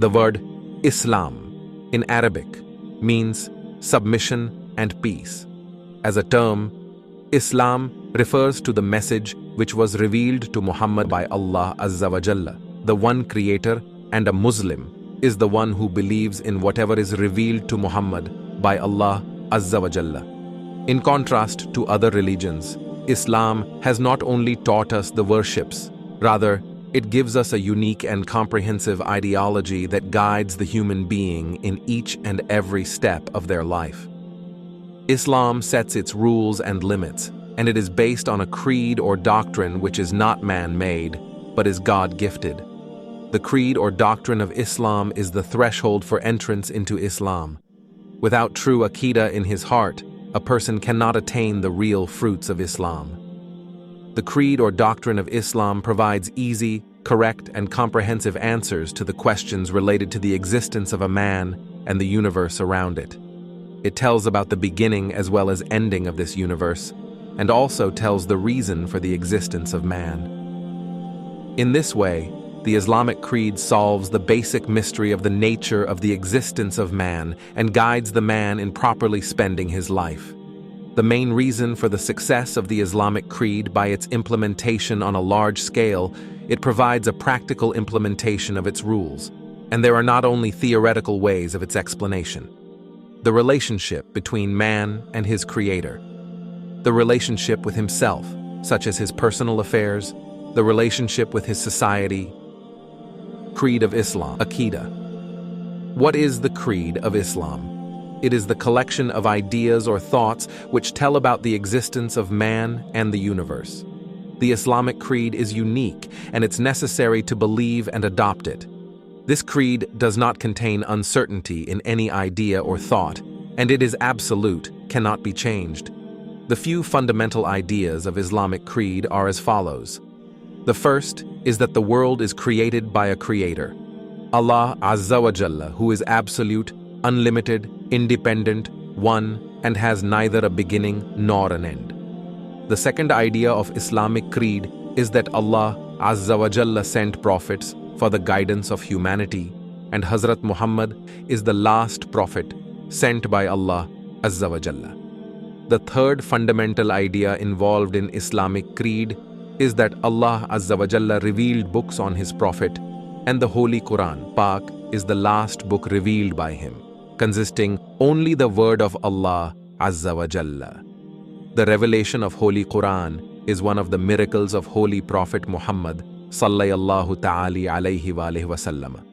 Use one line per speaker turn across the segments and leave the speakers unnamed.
The word Islam in Arabic means submission and peace. As a term, Islam refers to the message which was revealed to Muhammad by Allah Azza wa Jalla, the one creator, and a Muslim is the one who believes in whatever is revealed to Muhammad by Allah Azza wa Jalla. In contrast to other religions, Islam has not only taught us the worships, rather, it gives us a unique and comprehensive ideology that guides the human being in each and every step of their life. Islam sets its rules and limits, and it is based on a creed or doctrine which is not man-made, but is God-gifted. The creed or doctrine of Islam is the threshold for entrance into Islam. Without true Aqeedah in his heart, a person cannot attain the real fruits of Islam. The creed or doctrine of Islam provides easy, correct, and comprehensive answers to the questions related to the existence of a man and the universe around it. It tells about the beginning as well as ending of this universe, and also tells the reason for the existence of man. In this way, the Islamic creed solves the basic mystery of the nature of the existence of man and guides the man in properly spending his life. The main reason for the success of the Islamic creed by its implementation on a large scale, it provides a practical implementation of its rules, and there are not only theoretical ways of its explanation. The relationship between man and his creator, the relationship with himself, such as his personal affairs, the relationship with his society. Creed of Islam, Aqeedah. What is the Creed of Islam? It is the collection of ideas or thoughts which tell about the existence of man and the universe. The Islamic creed is unique, and it's necessary to believe and adopt it. This creed does not contain uncertainty in any idea or thought, and it is absolute, cannot be changed. The few fundamental ideas of Islamic creed are as follows. The first is that the world is created by a creator, Allah Azza wa Jalla, who is absolute, unlimited, independent, one, and has neither a beginning nor an end. The second idea of Islamic creed is that Allah Azza wa Jalla sent prophets for the guidance of humanity, and Hazrat Muhammad is the last prophet sent by Allah Azza wa Jalla. The third fundamental idea involved in Islamic creed is that Allah Azza wa Jalla revealed books on His Prophet, and the Holy Quran, Pak, is the last book revealed by Him, consisting only the word of Allah Azza wa Jalla. The revelation of Holy Quran is one of the miracles of Holy Prophet Muhammad sallallahu ta'ala alayhi wa alihi wasallam.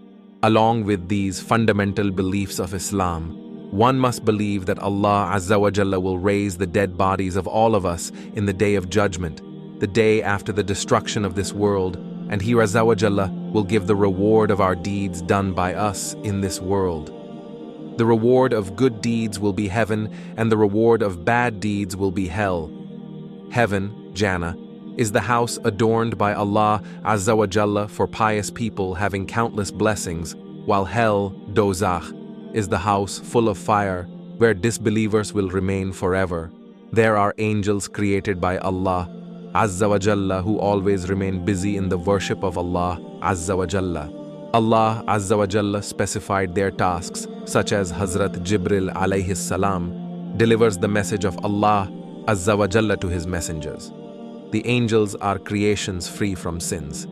Along with these fundamental beliefs of Islam, one must believe that Allah Azza wa Jalla will raise the dead bodies of all of us in the day of judgment, the day after the destruction of this world, and He Azza wa Jalla will give the reward of our deeds done by us in this world. The reward of good deeds will be heaven, and the reward of bad deeds will be hell. Heaven, Jannah, is the house adorned by Allah Azza wa Jalla for pious people having countless blessings, while hell, Dozakh, is the house full of fire where disbelievers will remain forever. There are angels created by Allah Azza wa Jalla who always remain busy in the worship of Allah Azza wa Jalla. Allah Azza wa Jalla specified their tasks, such as Hazrat Jibril alayhi salam delivers the message of Allah Azza wa Jalla to his messengers. The angels are creations free from sins.